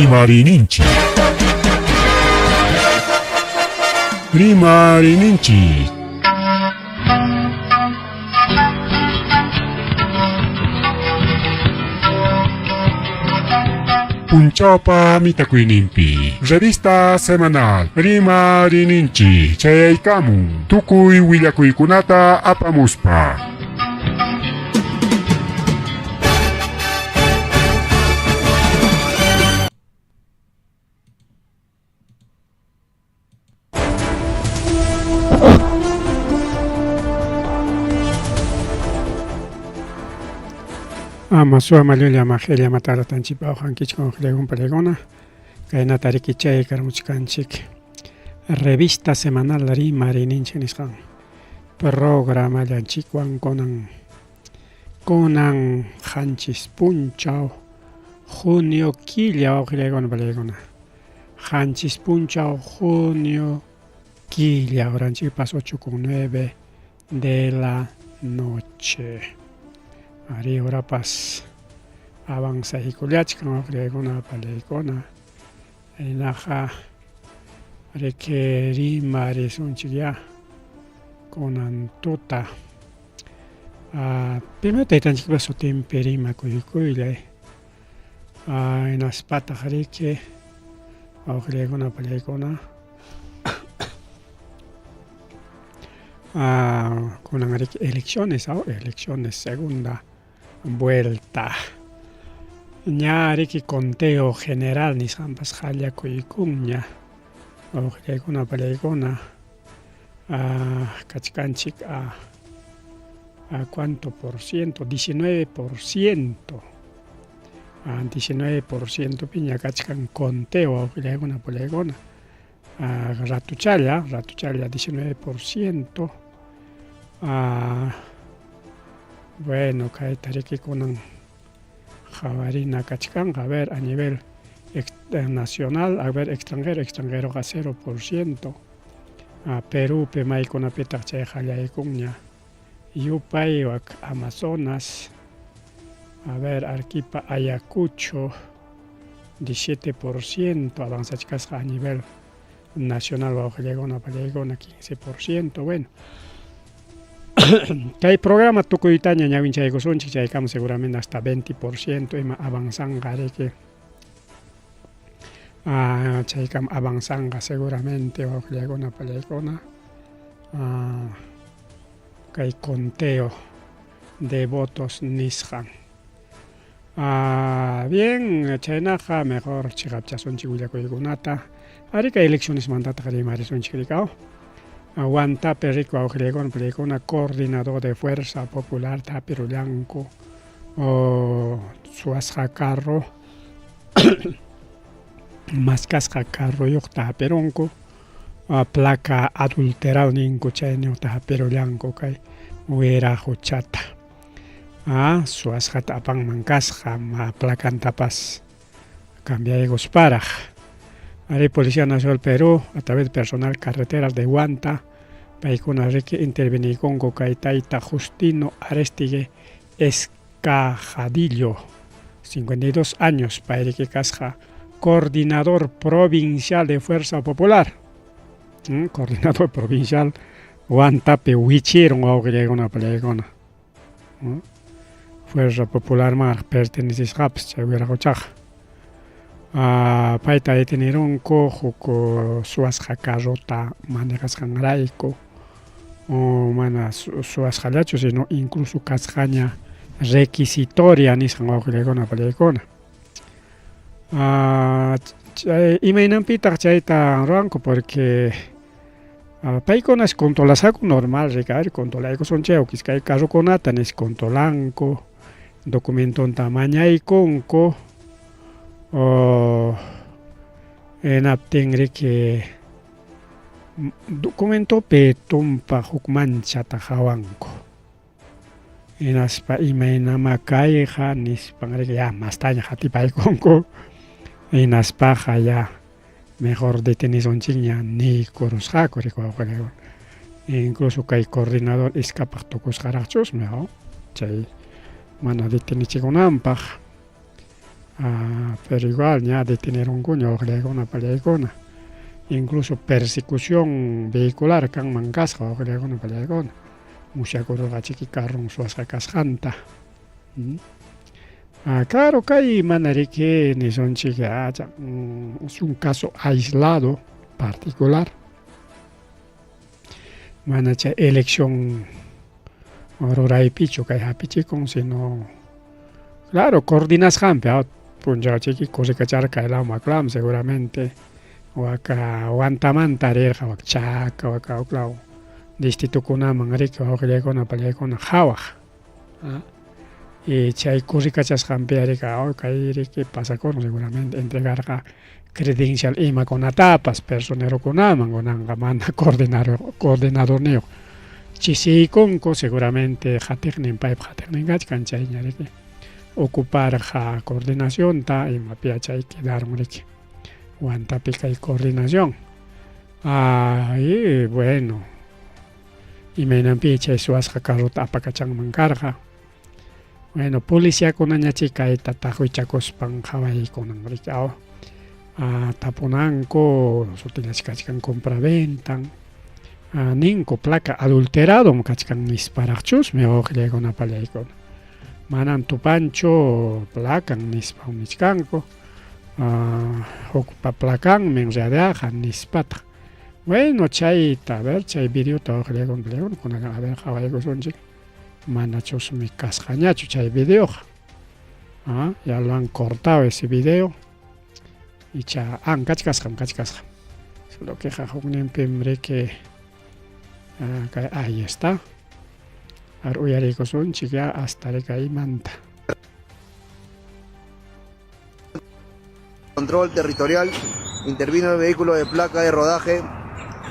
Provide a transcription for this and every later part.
Rimarininchi. Rimarininchi. Punchaupa mitakuinimpi. Revista semanal. Rimarininchi. Chayaykamun. Tukuy willakuykunata apamuspa. Masua malulia magelia matara tanchipa ojankichkon legun pelegona. Kaina tarikichay karmuchkanchik. Revista semanal Rimarininchi nisqan. Programa llanchikwan konan hanchis punchao junio killa oqlegona pelegona. Hanchis punchao junio killa oranchik pas 8:09 de la noche. Ari hora pas avanza hikuliachkan oqlegona palegona. Enaja requerimari sunchilla konan tuta. Primero taitanchik baso temperima kuykuylay. En aspata jarike oqlegona palegona. Konan elecciones segunda vuelta. Ñariki conteo general ni sampas jalla kuykuña. Oqlegona palegona. Kachkanchik a cuánto por ciento, 19%. 19% piña kachkan conteo oqlegona palegona. Ratuchalla 19%. Bueno, kay tariki kunan javarina kachkan, a ver, a nivel nacional, a ver, extranjero a 0%. Perú pemay kunapitaq chay qallaykunña. Yupay wak Amazonas, a ver, Arequipa, Ayacucho, 17%, avanzachkasqa a nivel nacional oqlegona palegona 15%, bueno. Kay programa tukuytaña ñawinchaykusunchik chaykaman seguramente hasta 20% ima avanzanga riki. Chaykam avanzanga seguramente oqlegona palegona. Kay conteo de votos nisqan. Bien, chaynaqa mejor chiqapchasunchik willakuykunata. Arika elecciones mandata rimarisunchik rikao. Aguantape rico oqlegona palegona coordinador de Fuerza Popular Tapirullanku o suasqa carro maskasqa carroyuq tapironku placa adulteral ninku chayñuq tapirullanku kay wira huchata. Suasqata apanman kasqa placantapas cambiaykusparaq. Ari Policía Nacional Perú, a través de personal carreteras de Huanta, paykuna riki intervenikunku kay tayta Justino Aristigue Escajadillo, 52 años, payriki kasqa coordinador provincial de Fuerza Popular. Coordinador provincial Huantapi Huichiron oqlegona palegona. Fuerza Popular mar pertenecisqapas chay wiraquchaqa. Payta detenieronku huku suasqa carrota manejasqanrayku mana suasqallachu sino incluso kasqaña requisitoria nisqan oqlegona palegona. Imaynanpitaq chayta ruranku porque paykuna controlasaqku normal rikari controlaykusunchik kay carrukunata nis controlanku documentonta mañaykunku enaptin riki documentopi tumpa huk manchata hawanku hinaspa imaynama kayqa nispan riki mastaña hatipaykunku hinaspaqa ya mejor detenizonchikña nikurusqaku rikuwawqalaywan incluso kay coordinador iskapaq tukusqaraqchus mejor chay mana detenichikunanpaq Pero igual ya detenieron kuña oqlleguna pallaykuna. Incluso persecución vehicular kan mankasqa oqlleguna pallaykuna. Mushakuruqa chiki carron suasqa kasqanta. Claro, kay manariki nisonchik es un caso aislado, particular. Manacha elección ruraypichu kay hapichikun, sino claro, coordinas hampe, puncha chiki kusikacharka el maklam seguramente. Waka wantamanta rirqa wak chaka waka uklaw distritukunaman riki oqllaykuna pallaykuna hawaq. Y chay kusikachasqanpi rika kay riki pasakurun seguramente entregarqa credencial imakunatapas personerokunaman kunanqa mana coordinadorniyuq chisiykunku seguramente qhatiqnin paypa qhatiqninkachkan chayña riki ocuparqa coordinacionta imapi chay quedaron riki wantapi kay coordinación. Y bueno, imaynanpi chay suasqa carruta apakachanman karqa. Bueno, policiakunañachi kayta taquichakuspan qhawaykunan riki tapunanku sutichkachkan compraventan ninku placa adulterado kachkan nisparaqchusmi oqllaykuna pallaykuna. Manan tupanchu placan nispan nichkanku. Hukpa placanmi radiaqa nispata. Bueno, chayta, a ver, chay videota oqllaykuna kunaqa a ver qhawaykusunchik. Manachusmi kasqañachu chay videoqa. Ya lo han cortado ese video. Y kachkasqam. Solo que hukninpim riki ahí está. Uyariykusunchik ya hasta rika imanta. Control territorial, intervino el vehículo de placa de rodaje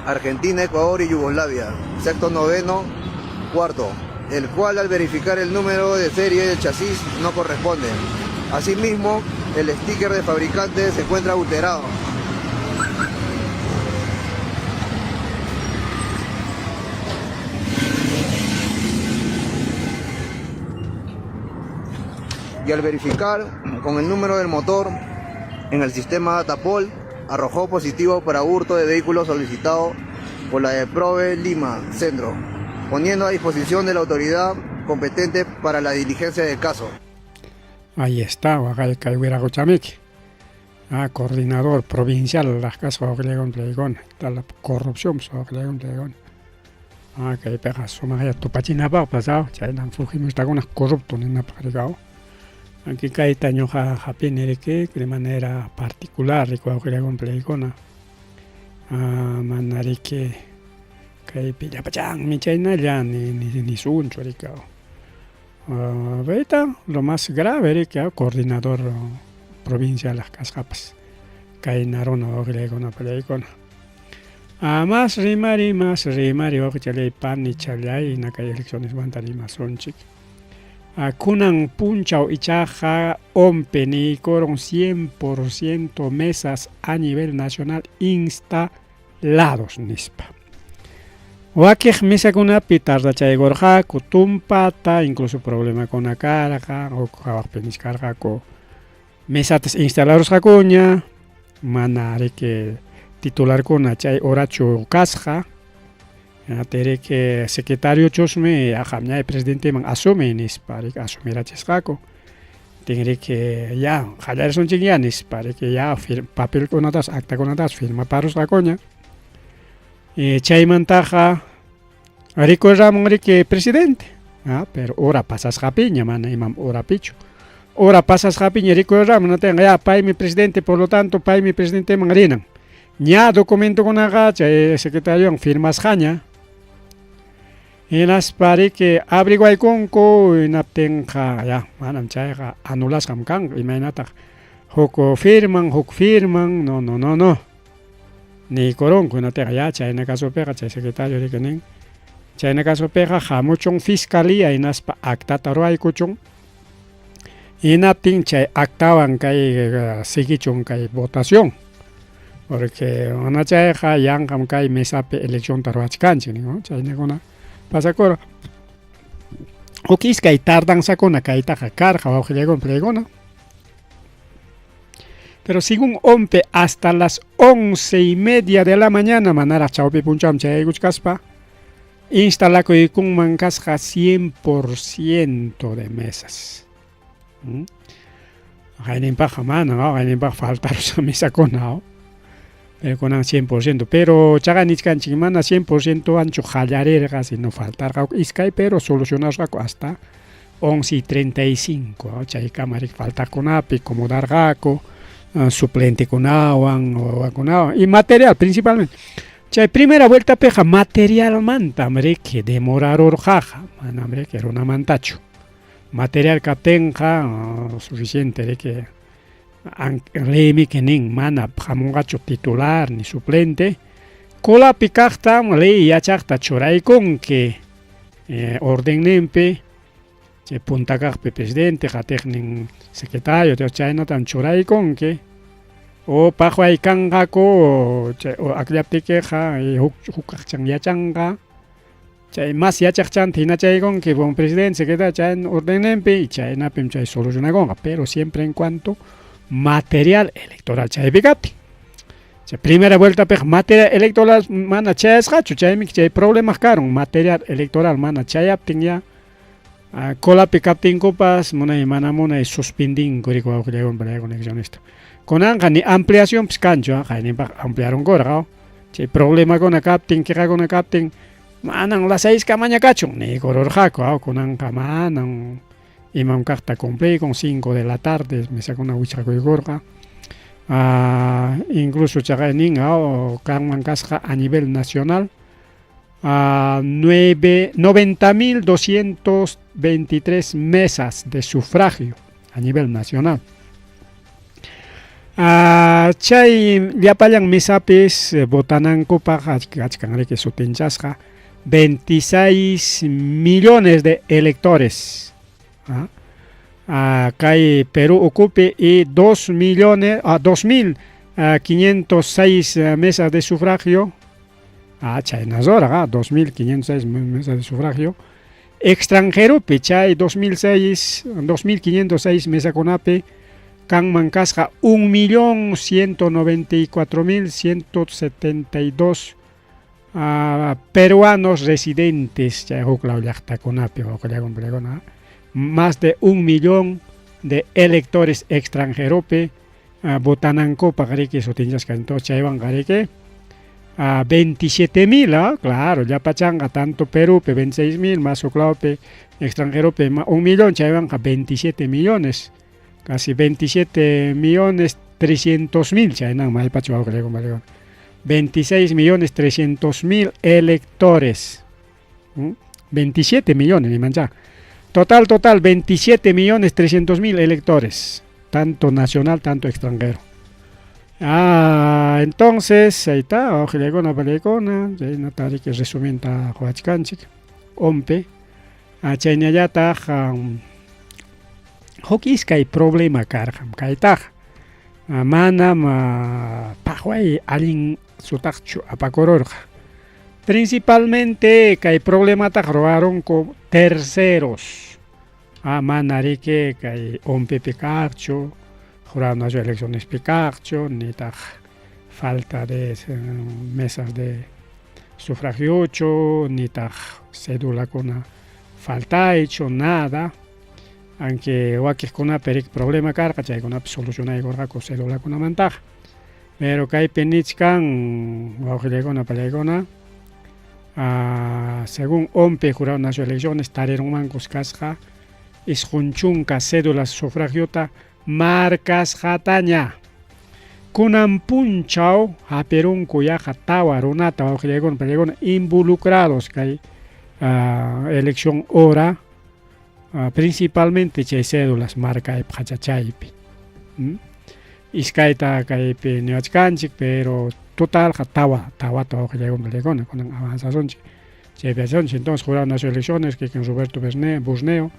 Argentina, Ecuador y Yugoslavia, sexto noveno, cuarto, el cual al verificar el número de serie del chasis no corresponde. Asimismo, el sticker de fabricante se encuentra adulterado. Y al verificar con el número del motor en el sistema Datapol, arrojó positivo para hurto de vehículos solicitado por la de Prove Lima Centro, poniendo a disposición de la autoridad competente para la diligencia del caso. Ahí está, Huacay Huiraguchamiki, coordinador provincial de las casas Oqllaykuna Pallaykuna, la corrupción Oqllaykuna Pallaykuna. Que pega sumaya tupachinapaq pasado, chaynan fujimishtakunas corrupto ninapaq rikao. Aquí kayta ñuqa hapini riki de manera particular riki Oqllaykuna Pallaykuna. Mana riki kaypi llapachanmi chaynalla ni sunchu rikao. Ahorita lo más grave riki coordinador provincial las cascapas. Kay naruna Oqllaykuna Pallaykuna. Más rimari oqllay pani challay na kay elecciones mantarimas sonchik. Kunan punchaw ichaja ompeni coron 100% mesas a nivel nacional instalados nispa. Wakij mesakunapi tardachaygorqa tumpata, incluso problema con la carga o kawaqpi niskarqaku mesatas instalados qakuña mana riki titularkuna chay horachu kasqa. Tere que secretario chusme ajamña presidente man asume nispa asumirachisqaku. Tingri que ya qallarsunchik ya nispa que ya papel kunatas acta kunatas firma parusqakuña. Chaymantaqa rikullamun riki presidente. Pero hora pasasqapiña mana imam hora pichu. Hora pasasqapiña rikullamun natenqa ya paymi presidente, por lo tanto paymi presidente man rinan. Ña documento kunaqa chay secretario firmasqaña. Inaspari que abriguaykunku inaptinqa ya manam chayqa anulasqam kan imaynataq huk firman no ni koronku inaptinqa ya chayna kasupiqa chay secretario rikinin chayna kasupiqa hamuchun fiscalía inaspa actata ruaykuchun inaptin chay actawan kay sigichun kay votación porque mana chayqa yanqam kay mesapi eleccionta ruachkanchik ¿no? Chaynakuna pasakura ukiskay tardansakuna kaytaqa karqa Oqllaykuna Pallaykuna Pero según OMPE, hasta las 11:30 de la mañana, manara chaupi puncham chayguch kaspa, instalaco y con mancasja 100% de mesas. Gainin paja mana, gainin paja faltar esa mesa con nao. Pero con 100%. Pero chaganichkan chimana 100% ancho jallarerga si no faltar iskai, pero solucionar hasta 11:35. Chay camarik faltar con api, como dar gaco. Suplente con agua y material principalmente. Chay primera vuelta peja material manta, hombre, que demorar orjaja, hombre, que era una mantacho. Material que tenga suficiente de que lemi que nin mana jamongacho titular ni suplente. Cola picachta ley ya chachta choray con que orden nempe. Che punta carpe presidente, jategnin secretario, te chayna tan choray con que o pajo ay kangako o akliapte queja y hukachang yachanga chay más yachachan tina chay con que bon presidente secretario chay orden nempe y chay na pem chay soluciona con, pero siempre en cuanto material electoral chay picati. Primera vuelta pe material electoral mana chay es hacho chay mi chay problemas caron material electoral mana chay aptin ya cola picaptin copas mona y mana mona y suspending corico con conexión esto con anga ni ampliación piscancho ni ampliaron corao che problema con a captain que con a captain manan las 6 camaña cacho ni coror jaco con anga manan y man carta compré con 5 de la tarde me saco una huicha con gorga incluso chaganin o carman casca a nivel nacional 90.223 mesas de sufragio a nivel nacional. Chay yapayan misapis botananco para que sutinchasca 26 millones de electores. Cay Perú ocupe y 2.506 mesas de sufragio. Chaynazora, 2.506 mesas de sufragio. Extranjero, Pechay 2.506 mesas con AP. Can Mancasja 1.194.172 peruanos residentes. Más de 1 millón de electores extranjeros. Botananco, Pagareke, Sotinchas, Canto, Chayvan, Gareke. 27.000, claro, ya pachanga, tanto Perú, 26.000, más Oclaupe, extranjero, 1 millón, Chayvan, 27 millones, casi 27.300.000, Chaynan, mal pacho, 26.300.000 electores, 27 millones, ni mancha. Total, 27.300.000 electores, tanto nacional, tanto extranjero. Entonces, ahí está, ojilegona, palegona, Natari que resumienta Joachkanchik, Ompe, Chaynayata, Hokiska y problema carjam, Kaitaj, Manam, Pahuay, Alin Sutachu, Apacororja. Principalmente, que hay problema robaron con terceros, Manarique, que hay Ompe Picarcho. Jurado de elecciones picarcho, ni falta de mesas de sufragio, ni cédula con falta hecho nada, aunque aquí con una problema carga, ya con una solución ahí con cédula con una mantaja, pero que hay penichcan, o con una pelegona, según OMPE, Jurado Nacional de Elecciones, tarieron mancos casja, es junchunca cédulas sufragiota, marcas jataña kunan punchao haperun kuya jatawa runata ojegon pegon involucrados que elección hora principalmente chay cédulas marca pachachaipi iskaita kaipi neachkanchik pero total jatawa ojegon pegon con avanzación chay entonces Jurado Nacional de Elecciones que con Roberto Busneo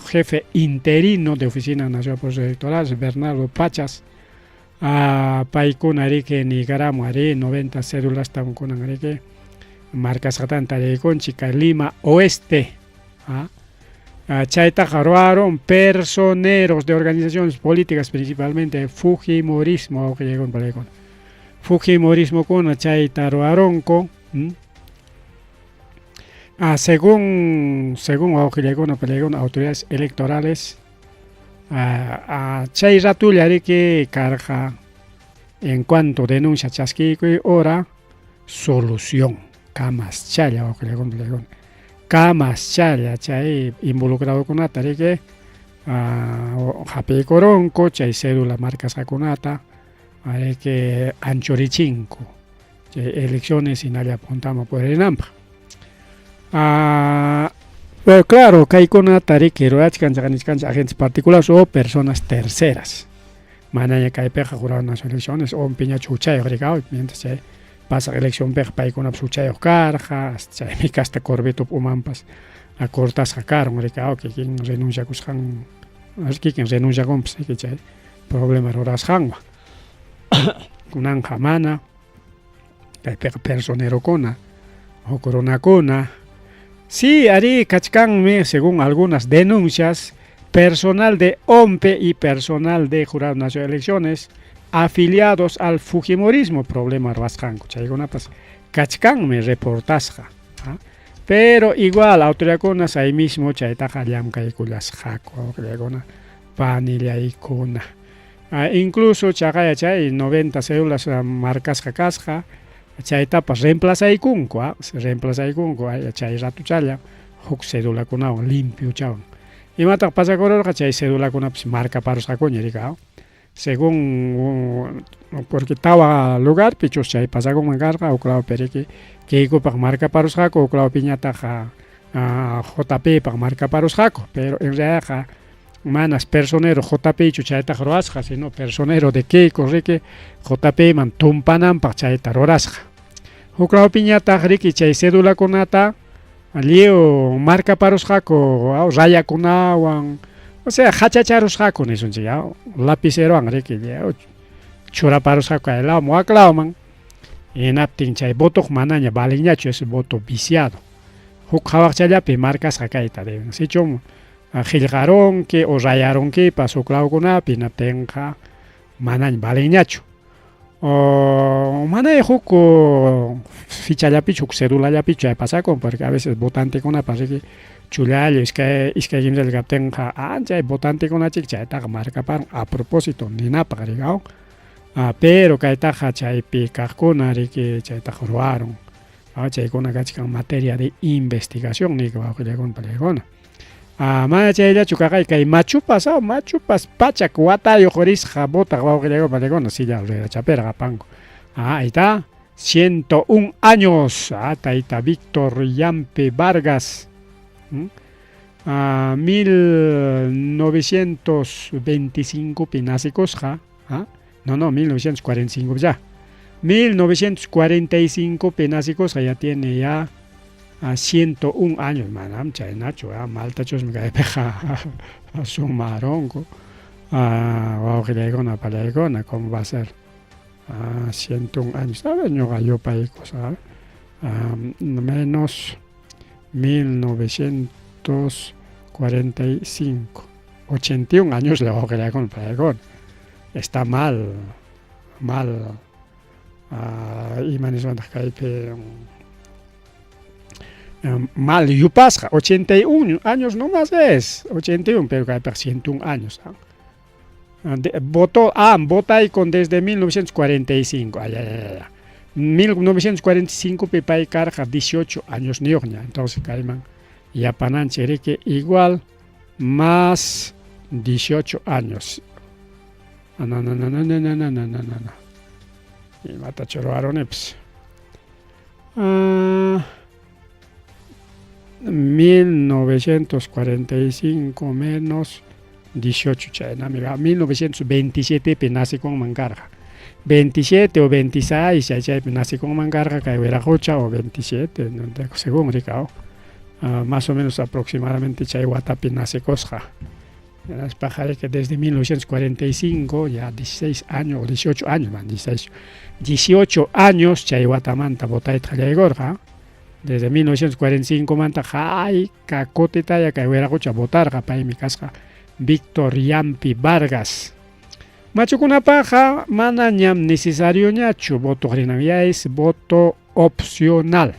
jefe interino de Oficina Nacional de Procesos Electorales, Bernardo Pachas, Paikun Arique Nicaragua, 90 cédulas, con Arique, marcas Jatanta de Conchica, Lima Oeste, chaytaqa ruaron personeros de organizaciones políticas, principalmente Fujimorismo, Fujimorismo kuna chayta ruaronko. Según autoridades electorales, chay ratullari que carga en cuanto denuncia chasquico y hora solución camas chaya camas chaya chay involucrado con atari que happy coronco chay cédula marca saconata hay que anchorichinco elecciones y nadie apuntamos por el NAMPA. Pero claro, que hay con atari que agentes particulares o personas terceras. Mañana que hay peja jurado en las elecciones o un piña chucha y mientras se pasa la elección peja para ir con una chucha y carga, hasta mi casta corbeto umampas a cortas sacaron recao que quien renuncia con aquí quien renuncia con que chay problema horas hangwa con anjamana que hay peja personero cona o corona cona. Sí, Ari Kachkanme, según algunas denuncias, personal de OMPE y personal de Jurado Nacional de Elecciones afiliados al Fujimorismo, problema Rasjanko. Chaygonapas Kachkanme reportasja. Pero igual, autoridad conas ahí mismo, Chaytaja Yamka y Kulas Jaco, Panilla y Kuna. Incluso Chagaya Chay, 90 células marcas Jakasja. Chaytapas reemplaza y kunko, chay rato chaya, huk cédula kunao limpio chawan. Y mata pasa coror chay cédula kuna marca para los coñerica. Según porque estaba lugar pichos chay pasa con mangarga o claro perique que iko para marca para los jaco o claro piñata JP para marca para los jaco, pero en realidad manas personero JP chayta roasja, sino personero de que correque JP man tumpanan para chayta roasja. Huclao piñata riki chay cédula conata alio marca para los jaco raya conawan, o sea hachacharos jaco eso ya lapicero an riki chura para los jaco la moaclao man en aptin chay voto manaña baliñacho es voto viciado. Hucawak chayapi marcas jakaita deben si chom Gilgaron que o rayaron que pasó clavo con apina tenga manan baleñacho o mana juco ficha ya pichu cédula ya pichu pasa con porque a veces votante con apase que chulayo es que el que tenga ya votante con la chicha está marca para a propósito ni nada para ligado pero que está chay pica con ari que chay está robaron chay con una en materia de investigación ni que va a con palegona. Maya chucaca y machupas pacha cuata y ojoris jabota guau que llegó palegona si ya le chapera pango. Ahí está 101 años taita Víctor Yampe Vargas 1925 pinásicos no 1945 ya 1945 pinásicos ya tiene ya 101 años, manam, chay nacho, malta chos me cae peja a su maronco, a palegona, ¿cómo va a ser? 101 años, ¿sabes? No gallo paicos, ¿sabes? Menos 1945, 81 años le voy a con palegón. Está mal, y manes van a caer mal yupasja, 81 años no más es, 81, pero que hay 101 años. Vota y con desde 1945, 1945 Pepay carga 18 años niogna, entonces Caiman y Apanan Chereque igual más 18 años. No. Y mata choroaron 1945 menos 18 chayna, 1927 nací con mangarja 27 o 26 ya nací con mangarja que hubiera jocha o 27 según Ricao más o menos aproximadamente chay guatapi nace cosja las pajares que desde 1945 ya 16 años o 18 años 18 años chay guatamanta botay tralegorja desde 1945 manta hay kakotita ya que hubiera cocha votar para mi casa Víctor Yampi Vargas machukuna paja mana ñam necesario ñachu voto ya es voto opcional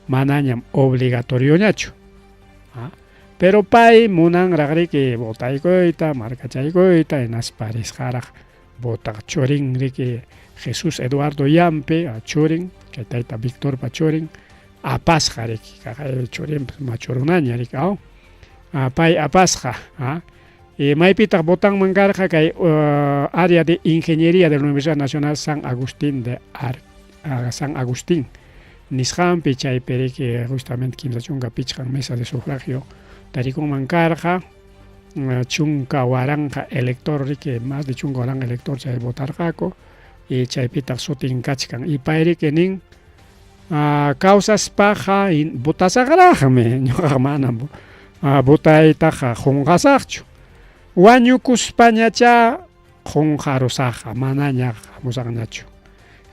mana ñam obligatorio ñachu pero pai munan ragri que vota ikoita marca chaikoita en as pares jaraj vota chorin que Jesús Eduardo Yampe a chorin que taita Víctor Pachorin a pasja que chorin machorunaña ricao a pai a pasja y maipita votan mangarja que área de ingeniería de la Universidad Nacional San Agustín de San Agustín Nishan Pichay Pere que justamente Kimsachunga Pichang mesa de sufragio Taricón mancarja chunca waranja elector que más de chunga waranja elector chay votar jaco y chaypita sotin kachkan y pairi que nin causas paja y botasagrajame ñogamana botaitaja jongasacho wañukus pañacha jonjarosaja manaña musagnacho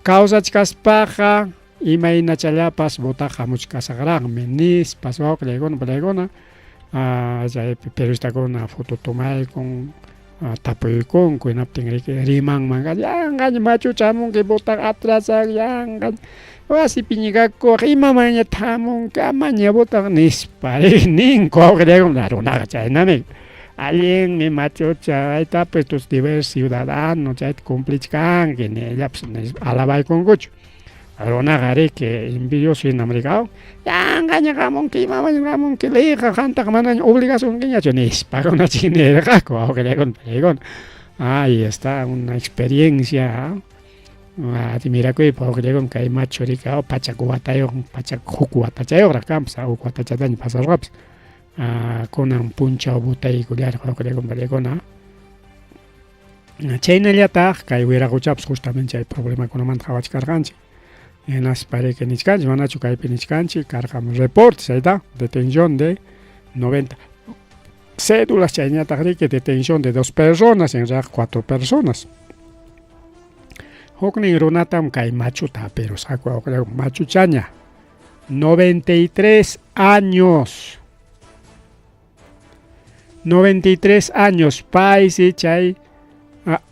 causas kaspaja imainachallapas botaja muchkasagrajme nis paswaq legona periodista con una foto tomada con tapoy con apting riman manga yang machu chamun que botan atrás yang así piñiga ko rima maña tamun kamaña botan nispare nin ko creo la rona chainame alguien me macho cha está pues tus diversos ciudadanos ya complican que ne ya alaba con gocho Arona gare que envidioso en americano ya engaña gamon que mama gamon que le canta mana obligación que ya tenéis para una chinera caco o que le con ahí está una experiencia mira que por que con que macho rica o pachacuatayo pachacuatayo rakamsa o cuatachatan pasar raps con un puncha o butay culiar o que le con China ya está que hubiera guchaps justamente hay problema con un trabajo carganche en las paredes que nichkanchi, van a chocar nichkanchi, cargamos reportes, ahí está, detención de 90 cédulas, chaña que detención de 2 personas, en realidad 4 personas. Hokning runatam kai machuta, pero saco machu chaña, 93 años. 93 años, país y chay.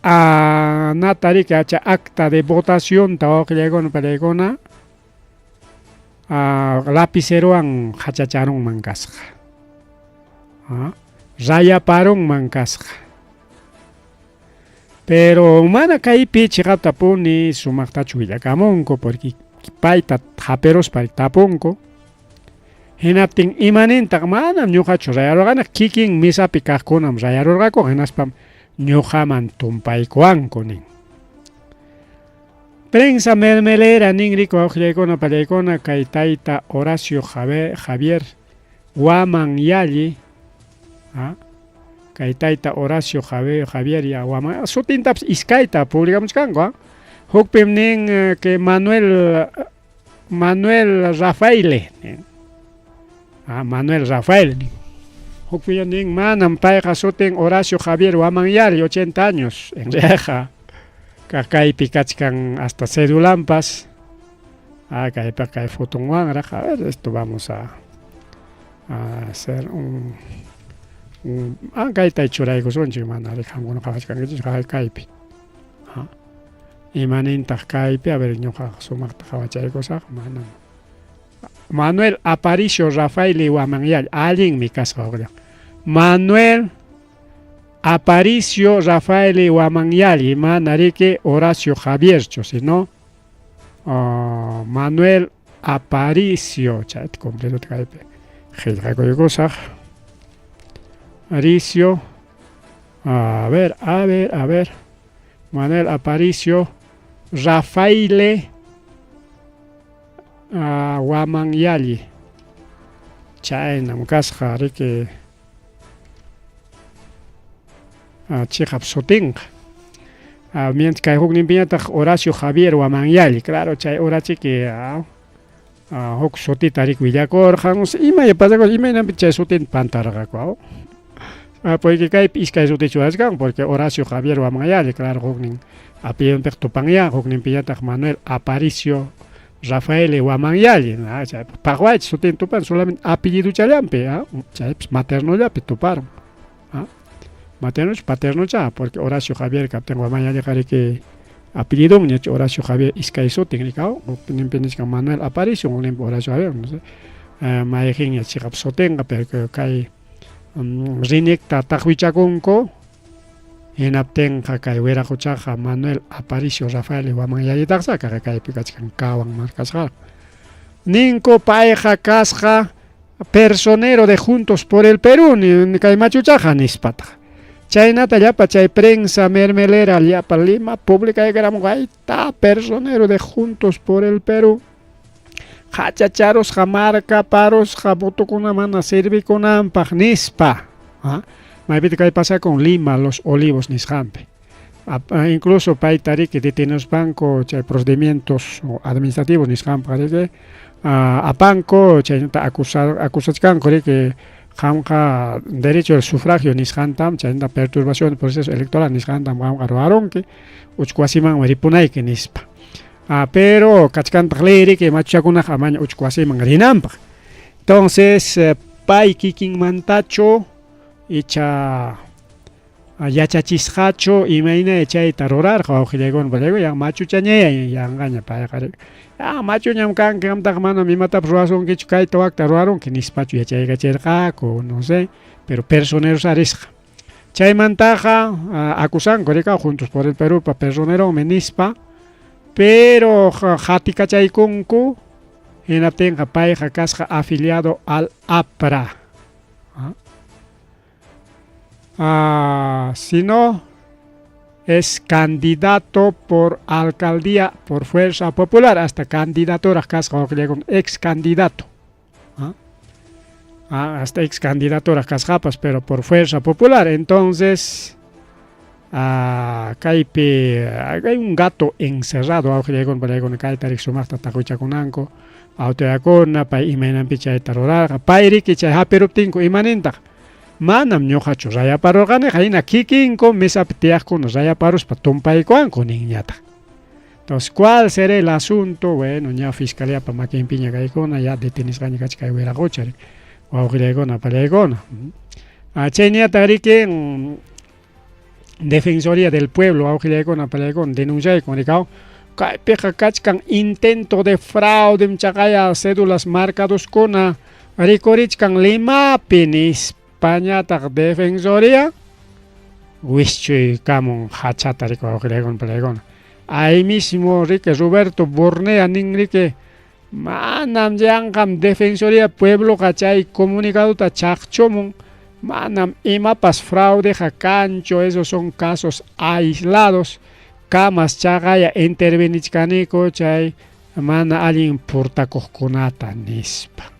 Natari que hacha acta de votación tao que llegon pelegona lapicero an hachacharon mancasja raya paron mancasja pero mana kai pichi tapuni sumakta chuilla kamonko porque paita japeros para taponko henaptin imanenta mana ñuqachu rayarogana kikin misa pikaqkunam rayarorqaku hinaspam ñuqaman tumpaykuwankunin prensa mermelera ningriko awqllaykuna pallaykuna kay tayta Horacio Javier waman yalli kay tayta Horacio Javier ya waman sutintapas iskayta publicamuskanku hukpim nin que Manuel Rafael Manuel Rafael Hukpiyaning manam payqa sutin Horacio Javier Wamanyari 80 años en reja kakaypi kachkan hasta cedulampas kaypa kay fotonwan a ver esto vamos a hacer un kayta churaykusunchik mana riqhamkuna qhawachkankichik kaypi imanintaq kaypi a ver ñuqa sumaqta qhawachaykusaq manam Manuel Aparicio Rafael Wamanyal, alguien mi casa Manuel Aparicio Rafael Wamanyal y manarique Horacio Javier, si no Manuel Aparicio, chat completo te cae. Aparicio, a ver, Manuel Aparicio Rafael Wamanyali Chayna mukasqa riki chiqap sutinqa mientras kay huknin piñataq Horacio Javier Wamanyali claro chay Horachique huk sutita riki willakurqan imaya pasakus imaynapi chay sutin pantarqaku porque kaypi iskay sutichu askan porque Horacio Javier Wamanyali claro huknin apellidopiq tupanyan huknin piñataq Manuel Aparicio Rafael Guamanyali, Paraguay, soten tupan solamente apellido chalampe, materno ya tuparon. Materno, paterno ya, porque Horacio Javier, Captain Guamanyali, que apellido, Horacio Javier Iscaizo, técnico, Manuel Aparicio, Horacio Javier, no sé. Maejin ya chikap sotenga, pero kai Rinek Tatahuichaconco, en Apten, Hakai, Vera Huchaja, Manuel Aparicio, Rafael Guamanyali, Taxa, Kakai Pikachikan, Kawan, Marcasjar. Ninco Paeja Casja, personero de Juntos por el Perú, ni Caimachuchaja, Nispata. Chayna Tayapa, Chay Prensa, Mermelera, Liapa Lima, Pública de Gramugaita, personero de Juntos por el Perú. Hachacharos, Jamarca, Paros, Jaboto con una mana, Servi con Ampag, Nispa. Maipita que pasa con Lima, Los Olivos, Nisjampe. Incluso Paitari, que tiene los bancos, procedimientos administrativos, Nisjampe, a banco, acusación, que Jamja derecho al sufragio, Nisjantam, Chayenda perturbación del proceso electoral, Nisjantam, Gamgaroaron, que Uchquasiman, Maripunay, que Nispa. Pero Kachkan Tagleri, que Machacuna Jamaña Uchquasiman, Rinampa. Entonces, Pai Kikin Mantacho, Echa Yachachishacho, y Maina Echa y Tarorar, Jaujilegon, Valego, Yang Machu Chañe, Yang Gaña, Payacare. Machu Yamkan, que Amtagmano, mi mata Pruason, que Chukai Toak Taroaron, que Nispachu Yacha y Gacherjaco, no sé, pero personeros Arisja. Chay Mantaja, acusan, Coreca, Juntos por el Perú, para personero, Menispa, pero Jatica Chaykunku, en Apten, Japay, Jacasja, afiliado al APRA. Si no, es candidato por alcaldía por fuerza popular, hasta candidatura, ex candidato. Hasta ex candidatura, casjapas, pero por fuerza popular. Entonces, hay un gato encerrado, autoyacona, pa imenan picha de tarorar, pairi que chay haperuptinko imanenta. Manam ñojacho raya paro gane, jaina kikinko mesapteas con raya paros pa tompaicoan con niñata. Entonces, ¿cuál será el asunto? Bueno, ya fiscalía pa maquin piña gaicona, ya detenis gani cachca huera gochari, o augregona palegona. Cheniata rique Defensoría del Pueblo, augregona palegona, denuncia con recao. Peja cachcan intento de fraude, mchagaya cédulas marcados con Ricorichcan Lima, Penis, España, Defensoría, Wischui, Camon, Hachata, Rico, Palegón. Ahí mismo, Rique Roberto Bornea, Ningrique, Manam Yangam, Defensoría, Pueblo, Cachay, Comunicado, Tachachomon, Manam, Imapas, fraude, Jacancho, esos son casos aislados. Camas chagaya intervenichkaniko chay mana alguien portacosconata nispa.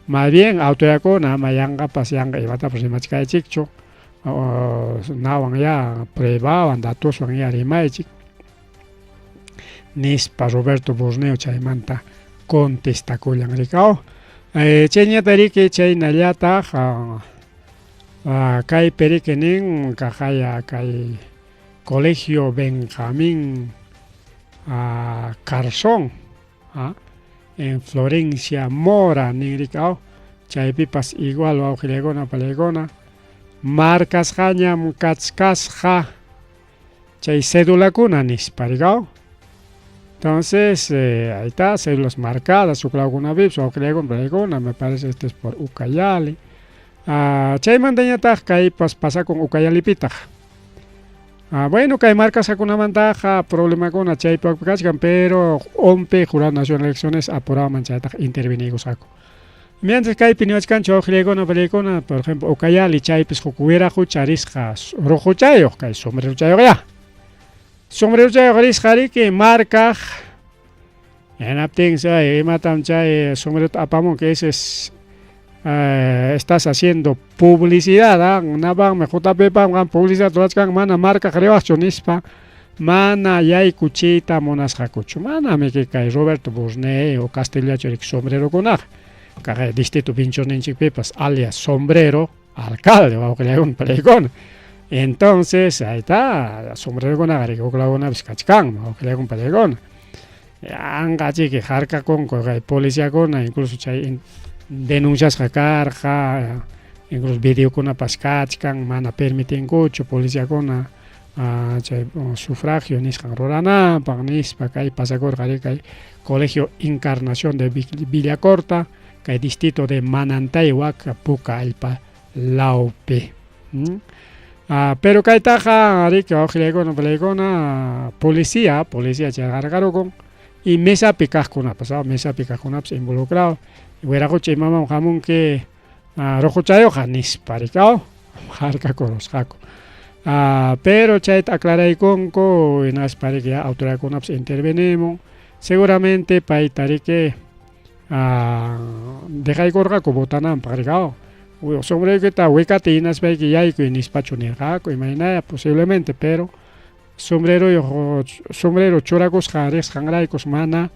Más bien autoyacona mayanga pasianga ibata prosimachka chicho nawan ya pruebaban datos van ya rimaichik nispa Roberto Borneo chay manta contesta kulang rikao chenya tariki chay nallata kay perikenin kajaya kay Colegio Benjamín Carzón, en Florencia Mora, Niricao, Chaypipas igual, Augilegona, Palegona, Marcas Jañam, Katzkasja, Chay cédula Cunanis, Parigao. Entonces, ahí está, cédulas marcadas, su Clauguna Vips, Augilegona, Palegona, me parece este es por Ucayali. Chay Mandañataj, que pasa con Ucayali Pitaj. Bueno, que hay marcas con una ventaja, problema con la Chaypa, pero OMPE, Jurado Nacional de Elecciones, apurado manchata, intervenido saco. Mientras que hay opiniones cancho, no pelicona, por ejemplo, Ocayali, Chaypes, Jucuera, Jucharisjas, Rojo Chayo, que hay sombrero Chayo ya. Sombrero Chayo Garisjari, que marca, en Aptensa, y matan Chay, sombrero Apamón, que ese es. Estás haciendo publicidad, Navan, JP, publicidad, mana marca, Nispa, mana yay cuchita, monas jacucho, mana me que cae Roberto Borneo o Castellacho, sombrero con cae distrito Pinchos Ninchipepas, alias sombrero, alcalde, o que le un pelegón. Entonces, ahí está, sombrero con agarico, con la una vizcachcan, o que le un pelegón. angachi que jarka con policía con incluso chay denuncias jacarja incluso video con pascachkan mana permiten cocho policía con chay sufragio niskan rorana pagnis pakay pasagor kay colegio Encarnación de Villacorta kay distrito de Manantayhuac Puca alpa laupe. Pero kay taja ari que ojilegona policía chagargaro con y mesa picas con pasado mesa picas con involucrado y hubiera coche mamá jamón que rojo chayo janis paricao jarca coros jaco pero chay aclara y conco en las que autoridad con intervenemos seguramente paitari que deja y corga como tanan paricao sobre que ta huecatinas ve que ya hay que ni spacho ni jaco imagina posiblemente pero sombrero choracos jares jangraicos mana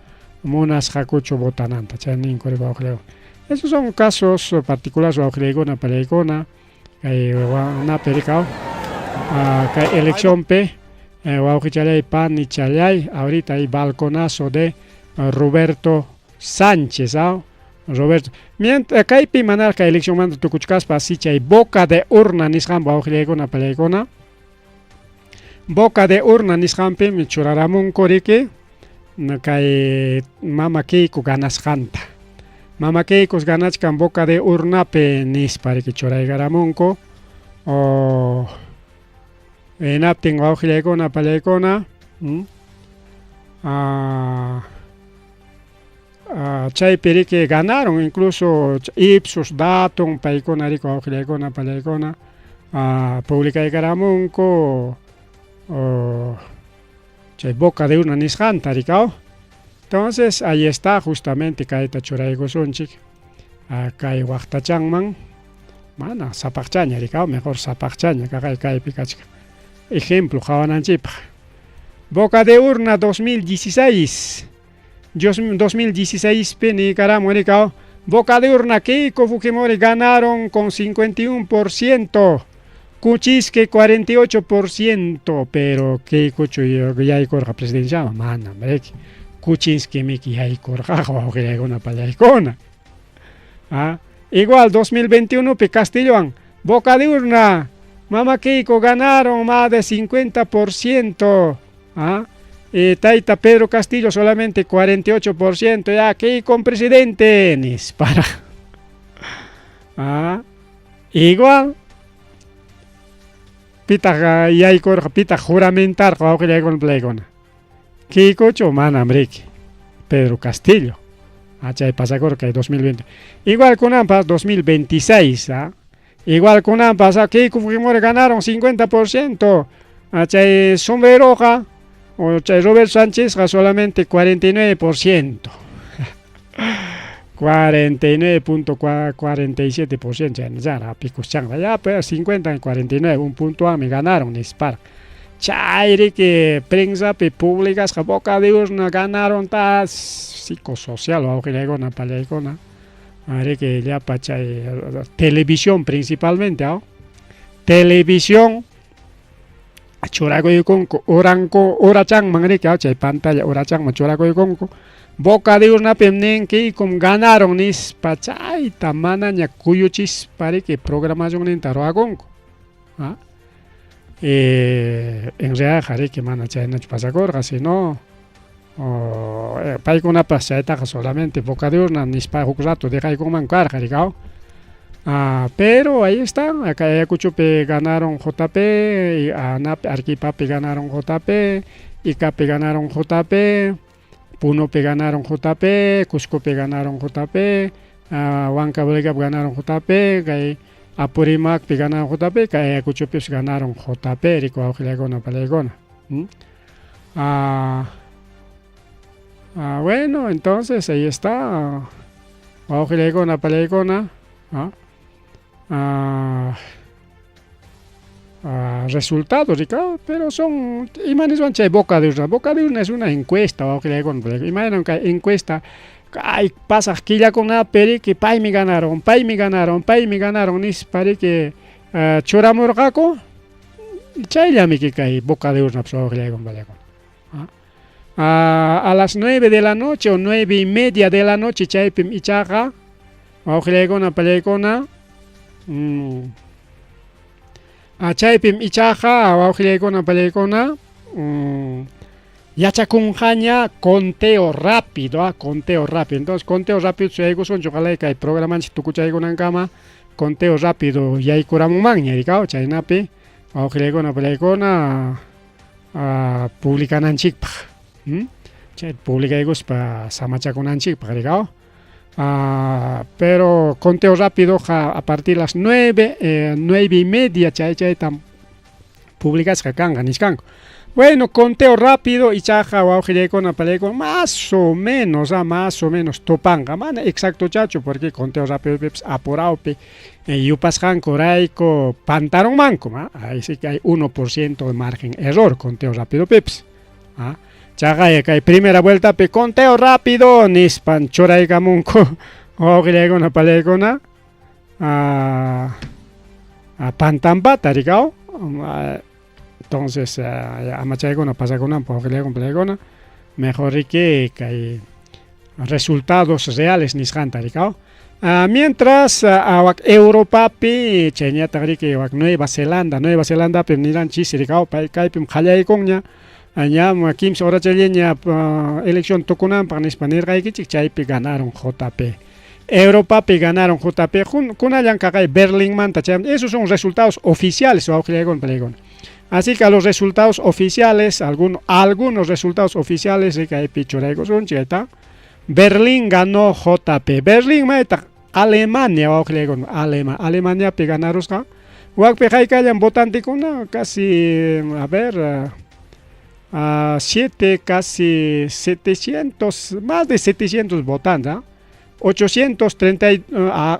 monas jacocho botananta chanin coreba creo. Esos son casos particulares o na pelegona na pericao que elección pe chalay pan y chalay ahorita hay balconazo de Roberto Sánchez Roberto mientras que hay pimanar que elección manda tu cuchcas pasicha y boca de urna nishan na pelegona boca de urna nishampe mi churaramon korike kay mama keiko ganas janta mama keikos ganas kan boca de urna pe nis pare que choray garamonko o enapting waujilegona palegona chay peri que ganaron incluso Ipsos datum paikona rico waujilegona palegona publica de garamonko chay boca de una nisjanta ricao. Entonces ahí está justamente kaita churaigo sonchik kai huachtachangman mana sapachchaña ricao mejor sapachchaña kai picachka ejemplo jawananchip boca de urna 2016 pe ni caramo ricao boca de urna Keiko Fujimori ganaron con 51%. Kuchisque 48%, pero que cocho ya hay corja presidencial, mana, breki. Kuchinski miki hay corja, o que hay una palaycona. Igual 2021 pe Castillo, boca de urna, Mama Keiko ganaron más de 50%. Taita Pedro Castillo solamente 48%, ya Keiko presidente, nis para. Igual. Pita y pita juramentar con plegona. Kiko Chomana Ambrique. Pedro Castillo. Achay pasacor que 2020. Igual con Ampas 2026. Igual con Ampas Kiko Fujimori ganaron 50%. Achay Sombreroja o Chay Robert Sánchez solamente 49%. 49.47% ya la picos changa ya pero 50 y 49 un punto me ganaron dispara chaire que prensa públicas que boca de urna ganaron tas psicosocial o que le gona palegona are que ya pacha televisión principalmente televisión chorago y conco oranco orachang mangre que hay pantalla orachang machorago y conco boca de urna pemnen que como ganaron nis pachay tamana nya kuyuchis pare que programación en taroagonco en realidad jare que mana chay no pasa corga sino pai con una paseta solamente boca de urna nis pa jugato de kai con mancar jaricao pero ahí están acá Ayacuchope ganaron JP y Arquipape ganaron JP y Cape ganaron JP Punope ganaron JP, Cuscope ganaron JP, Huancavelica ganaron JP, Apurimac ganaron JP, Ayacuchope ganaron JP, Rico Augilegona Palegona. Bueno, entonces ahí está. Augilegona Palegona. Resultados, Ricardo, pero son imanes van a boca de urna es una encuesta o que le hagan imaginan que encuesta pasa que ya con una peri que pay me ganaron ni pare que choramorgaco chayla me que cae boca de urna so que le hagan a las 9 de la noche o 9:30 de la noche chaypim ichaqa wawqilaykuna pallaykuna chaypim ichaqa wawqilaykuna pallaykuna yachakunqaña conteo rápido, conteo rápido. Entonces conteo rápido chaykusun chuqalay kay programanchik tukuchaykunankama conteo rápido yaykuramunmanña rikaw chaynapi wawqilaykuna pallaykuna publicananchikpaq chay publicaykuspa samachakunanchikpaq rikaw pero conteo rápido a partir de las 9:30 chayta publicasqa kanqa nishkanku. Bueno, conteo rápido y chaja wawqilaykuna pallaykuna más o menos topanqa mana exacto chacho porque conteo rápido apurado yupasqanku rayku pantaronmanku ahí sí que hay 1% de margen error conteo rápido pips chaqa kay primera vuelta conteo rápido nispan churaykamunku wawqilaykuna pallaykuna pantanpata rikaw entonces amachaykuna pasakunanpaq wawqilaykuna pallaykuna mejor que kay resultados reales nisqanta rikaw mientras Europapi chayñataq riki Nueva Zelanda pi niranchis rikaw kaypim qallaykunña ñam 15 horachallña elección tukunanpaq nispa nirqaykichik chaypi ganaron JP. Europapi ganaron JP kunallan kaqay Berlinmanta chay esos son resultados oficiales wawqilaykuna pallaykuna. Así que a los resultados oficiales, algunos resultados oficiales de kaypi churaykusunchik ayta Berlín ganó JP. Berlín mayta Alemania wawqilaykuna Alemaniapi ganarusqa wakpi haykallan votantikuna casi casi 700, más de 700 votantes, 830,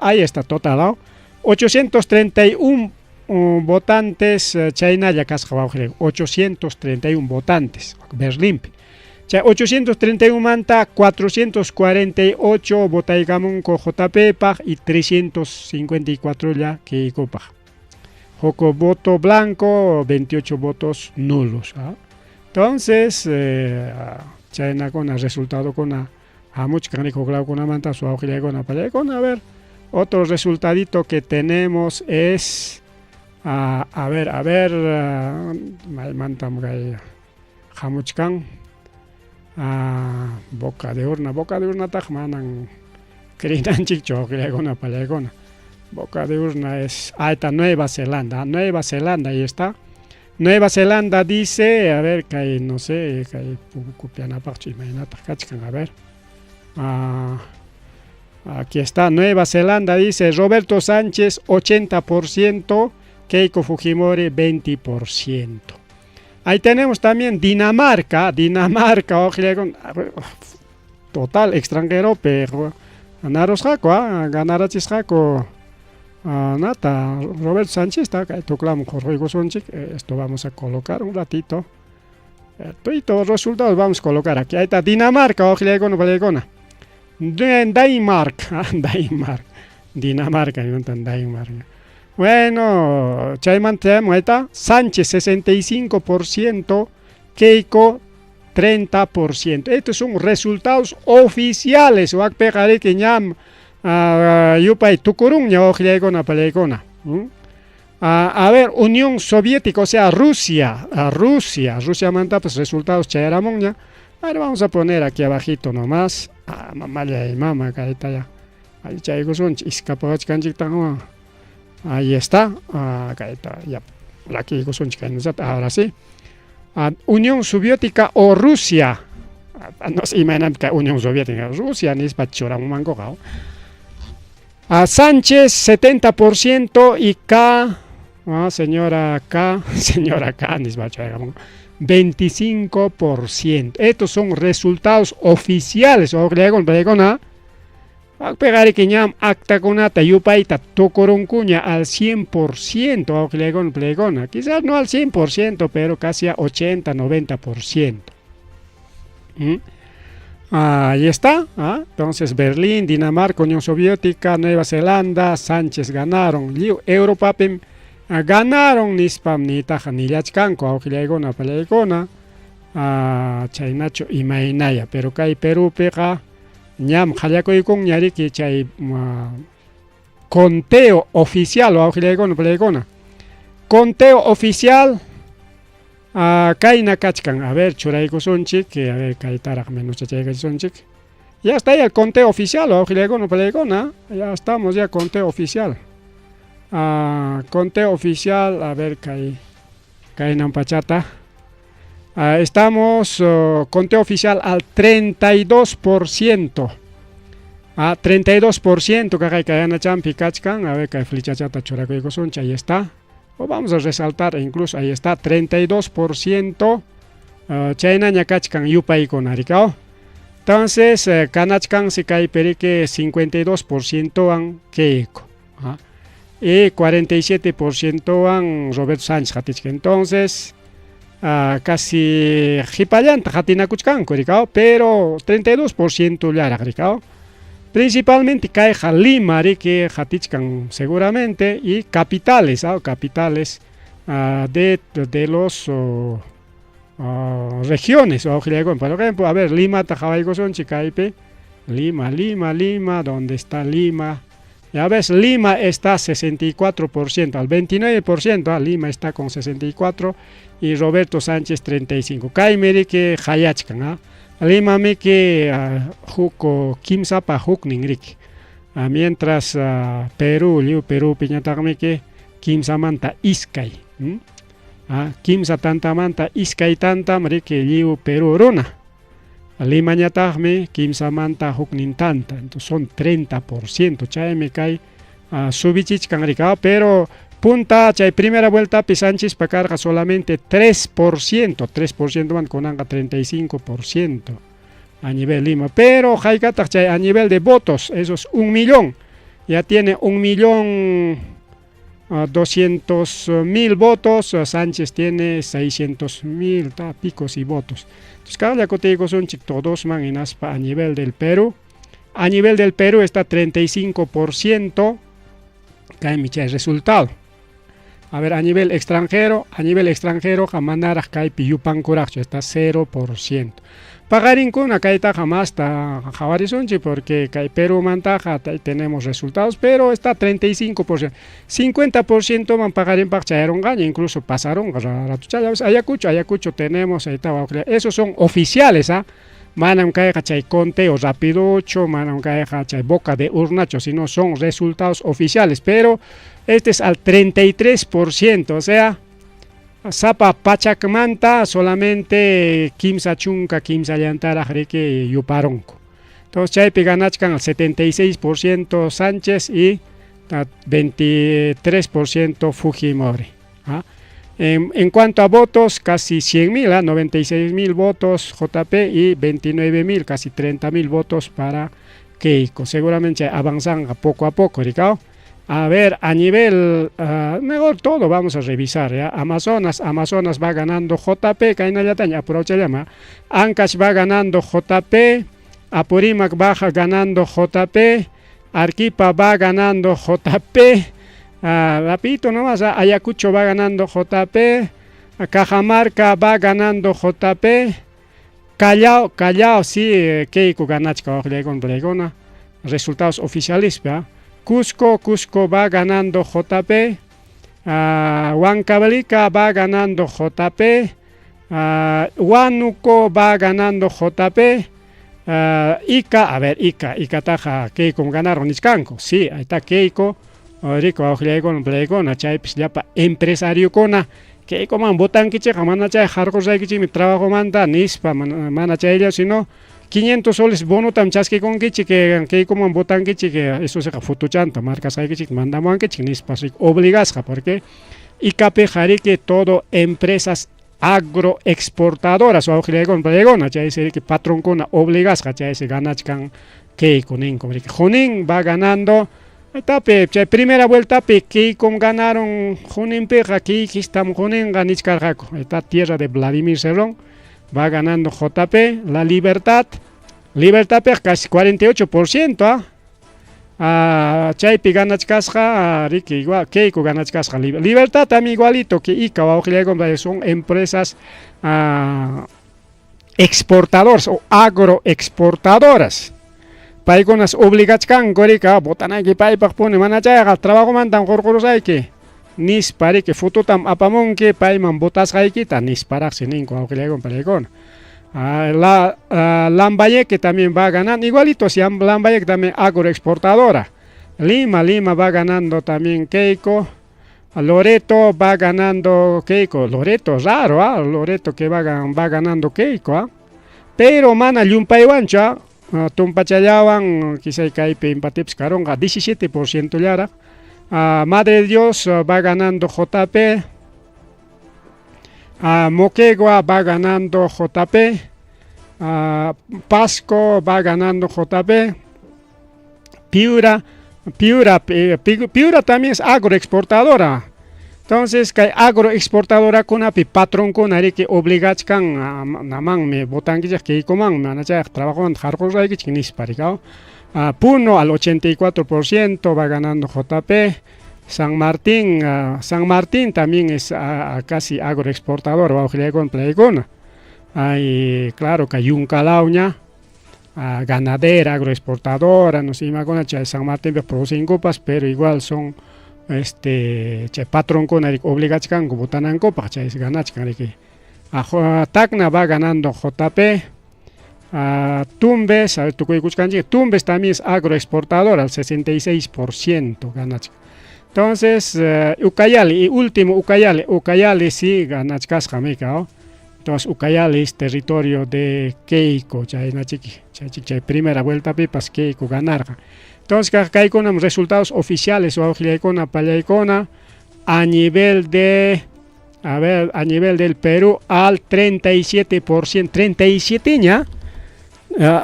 ahí está total, 831 votantes chaynalla kasqa wawqilaykuna 831 votantes Berlín. 831 manta 448 votaykamunku JP y 354 ya keykupaq. Joko voto blanco, 28 votos nulos. Entonces, chaynakuna resultado kuna hamuchkani juglawkuna manta su wawqilaykuna pallaykuna. A ver, otro resultadito que tenemos es a ver mantam kay hamuchkan boca de urna taq manan krinanchikchu wawqilaykuna pallaykuna. Boca de urna es Nueva Zelanda, ahí está. Nueva Zelanda dice, a ver, kay no sé, kay kupianapaqchu imaynataq kachkan, a ver. Aquí está, Nueva Zelanda dice Roberto Sánchez 80%, Keiko Fujimori 20%. Ahí tenemos también Dinamarca, total extranjero, pero ganarachisqaku nata Roberto Sánchez está toclamos esto vamos a colocar un ratito y todos los resultados vamos a colocar aquí. Ahí está Dinamarca, Dinamarca, bueno, chaymantemo, ahí está Sánchez 65%, Keiko 30%. Estos son resultados oficiales. Que ñam yupay tukurun wawqilaykuna pallaykuna. A ver, Unión Soviética, o sea, Rusia manta pues resultados chayaramunña. Ahora vamos a poner aquí abajito nomás. Mamalla y mama, caita ya. Ahí chaykusunch, iskapagachkanchiktan. Ahí está. Caita ya. Aquí kusunch ahora sí. Unión Soviética o Rusia. No sé, imagínate Unión Soviética, Rusia, ni es mango. Sánchez 70% y señora K, ni es 25%. Estos son resultados oficiales. Pegar que ñam acta conata yupaita tocoruncuña al 100%. Quizás no al 100%, pero casi a 80-90%. Ahí está. Entonces Berlín, Dinamarca, Unión Soviética, Nueva Zelanda, Sánchez ganaron. Europa ganaron nispam ni taja ni yachkanko wawqilaykuna pallaykuna. chaynachu imaynaya, pero kay Perupiqa ñam qallakuykun ñariki chay conteo oficial wawqillaykuna palaykuna. Conteo oficial kayna kachkan, a ver churaykusunchik, a ver kaytaraq menuchachaykusunchik. Ya está ahí el conteo oficial wawqillaykuna palaykuna, ya estamos ya conteo oficial. Conteo oficial, a ver kaynan pachata. Estamos conteo oficial al 32%. 32% kay kayana champi kachkan, a ver kay flichachata churakuykusuncha, ahí está. O vamos a resaltar, incluso ahí está 32% chaynaña kachkan yupaykuna rikao. Entonces kanachkan si kay perique 52% an Keiko. Y 47% an Roberto Sánchez hatichka. Entonces casi hipallanta hatinakuchkanku rikao, pero 32% llarak rikao. Principalmente Caja Lima, que hatichkan seguramente, y capitales, capitales de los regiones. Por ejemplo, a ver, Lima, Tajabaigoson, Chicaipe, Lima, ¿dónde está Lima? Ya ves, Lima está 64%, al 29%, Lima está con 64% y Roberto Sánchez 35%. Caimeri que Hayachkan, Lima me que Juco Kimsapa Hukningrik. Mientras Perú piñatagme que Kimsamanta Iskay. Kimsa tanta manta Iskay tanta que Liu Perú Runa. Lima ñatagme Kimsamanta Huknin tanta. Entonces son 30%. Chay me cae subichich cangricao, pero punta chay primera vuelta Sánchez pacarga solamente 3% van con 35% a nivel Lima, pero Jaikata chay a nivel de votos, esos 1 millón, ya tiene 1.200.000 votos, Sánchez tiene 600.000 picos y votos. Entonces cada cotigo son todos man en aspa a nivel del Perú. A nivel del Perú está 35%, cae mi resultado. A ver, a nivel extranjero, Jamanara Kaipi Yupan Curacho está 0%. Pagarincuna Kaita jamás está Javarizunchi porque Kai Perú Mantaja tenemos resultados, pero está 35%. 50% van pagarin Pacharon Gaña, incluso pasaron Ayacucho tenemos, ahí está, esos son oficiales, Manam Kaeja Chay conteo rapidocho, Manam Kaeja Chay boca de urnacho, si no son resultados oficiales, pero este es al 33%, o sea, Zapa Pachacmanta solamente Kimsa Chunca, Kimsa Llantara, Jreque Yuparonco. Entonces, Chaype Ganachkan al 76% Sánchez y 23% Fujimori. En cuanto a votos, casi 100.000, 96.000 votos JP y 29.000, casi 30.000 votos para Keiko. Seguramente avanzan poco a poco, Ricao. A ver, a nivel, mejor todo vamos a revisar, ¿ya? Amazonas va ganando JP, Kainayataña, aprovecha llama. Ancash va ganando JP, Apurímac va ganando JP, Arequipa va ganando JP, rapidito nomás, Ayacucho va ganando JP, Cajamarca va ganando JP, Callao sí, Keiko ganachka, resultados oficiales, ¿ya? Cusco va ganando JP, Huancavelica va ganando JP, Huánuco va ganando JP, Ica taja Keiko ganaron Niscanco, sí, ahí está Keiko, Rico Aujlegon, Blegona, Chaypis Yapa, empresario cona, Keiko man botan kiche, jamana chay, Jarcos Raikichi, mi trabajo manda, Nispa, mana chay, sino 500 soles bono tam chaski con kichi que como botan kichi que eso se futuchanta marcas hay que mandamos que chinis pasik obligasja porque ICAPE jari que todo empresas agroexportadoras o aujile con pregona ya dice que patrón con obligasja ya ese ganachkan que conin como que Junín va ganando etape primera vuelta que con ganaron Junín peja aquí estamos Junín ganichkarjako esta tierra de Vladimir Cerrón. Va ganando JP, La Libertad casi 48%, Chaypi ganachkasja, Ricky igual, Keiko ganachkasja, Libertad también igualito que Ica, son empresas exportadores o agroexportadoras. Paikonas obligachkan korika botanaki paypaq puni mana chayqa trabajo mantan qurqurusayki nispariki fututam apamunki payman botasqaykita nisparaqsi ninku awqillaykun pallaykuna. Lambayeque también va ganando, igualito si Lambayeque también agroexportadora. Lima va ganando también Keiko. Loreto va ganando Keiko. Loreto, raro, Loreto que va ganando Keiko. Pero mana Yumpaywancha, Tumpachayawan, quizá Kaipe Impatips Caronga, 17% yara. Madre de Dios va ganando JP. Moquegua va ganando JP. Pasco va ganando JP. Piura también es agroexportadora. Entonces, que agroexportadora con api patrón con ari que obligachkan naman me botanquillas que coman me anacha trabajo en jarcos hay que chinis paricao. Puno al 84% va ganando JP. San Martín también es casi agroexportador, va a con Playcona. Hay, claro, que Yuncalauña, ganadera, agroexportadora, no sé, San Martín producen copas, pero igual son patrón con obligachkan, como tanan copas, es ganachkan. Tacna va ganando JP. Tumbes, Tumbes también es agroexportador al 66% ganachkan. Entonces, Ucayali, y último Ucayali sí ganachkas jamaica. Entonces, Ucayali es territorio de Keiko, chay primera vuelta pipas Keiko ganar. Entonces, acá hay resultados oficiales o a nivel del Perú al 37%, 37 ya.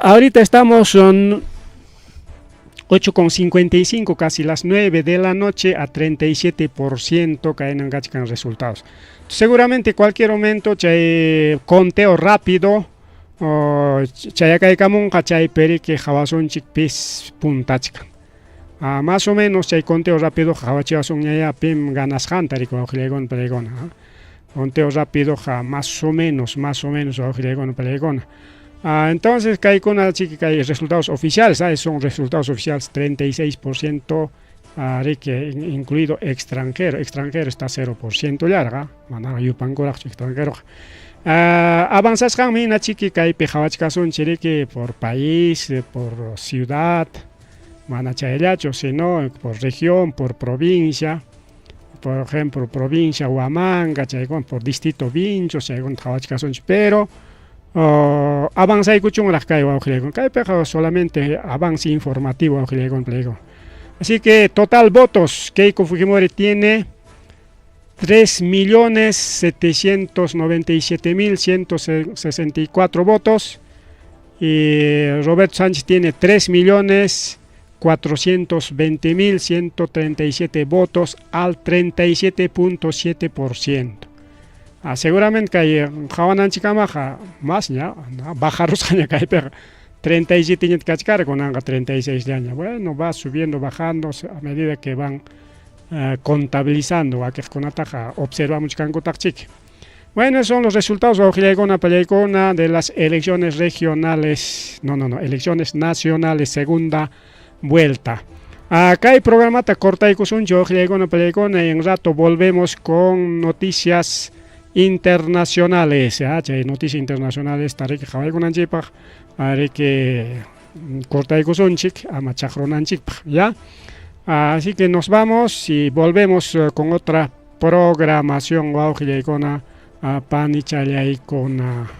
Ahorita estamos 8,55, casi las 9 de la noche, a 37% caen en resultados. Seguramente cualquier momento chay conteo rápido chay acá chay peri que jawason chickpis puntachka. Más o menos chay conteo rápido jawachiason ya pim ganas jantarico ojilegon pelegona. Conteo rápido más o menos ojilegon pelegona. Entonces hay resultados oficiales, son resultados oficiales 36%, incluido extranjero está 0% larga, extranjero. Avanzas camina chiqui que hay pejawachcason chirique por país, por ciudad, manachayacho, sino por región, por provincia. Por ejemplo, provincia Huamanga, por distrito Vincho, pero avanza y cuchun las cae solamente avance informativo. Así que total votos, Keiko Fujimori tiene 3.797.164 votos y Roberto Sánchez tiene 3.420.137 votos al 37.7%. Seguramente que hay más ya bajaros años que hay 37 años que con 36 años. Bueno, va subiendo, bajando a medida que van contabilizando a que con ataja observamos que bueno, son los resultados de las elecciones regionales, elecciones nacionales segunda vuelta. Acá hay programa te corta y cusun yo y en rato volvemos con noticias internacionales, noticias internacionales, tarek jawai con anchipaj, que corta y cusunchik, amachajronanchik, ya. Así que nos vamos y volvemos con otra programación. Wow, con panichalaikona.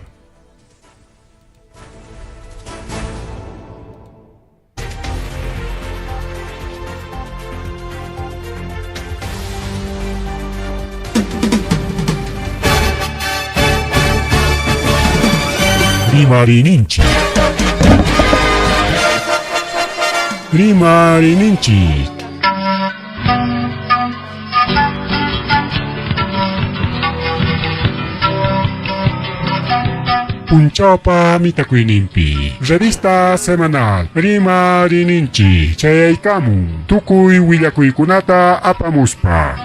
Rimarininchi. Rimarininchi. Punchapa mitakuinimpi. Revista semanal. Rimarininchi. Chayaykamu. Tukuy willakuikunata apamuspa.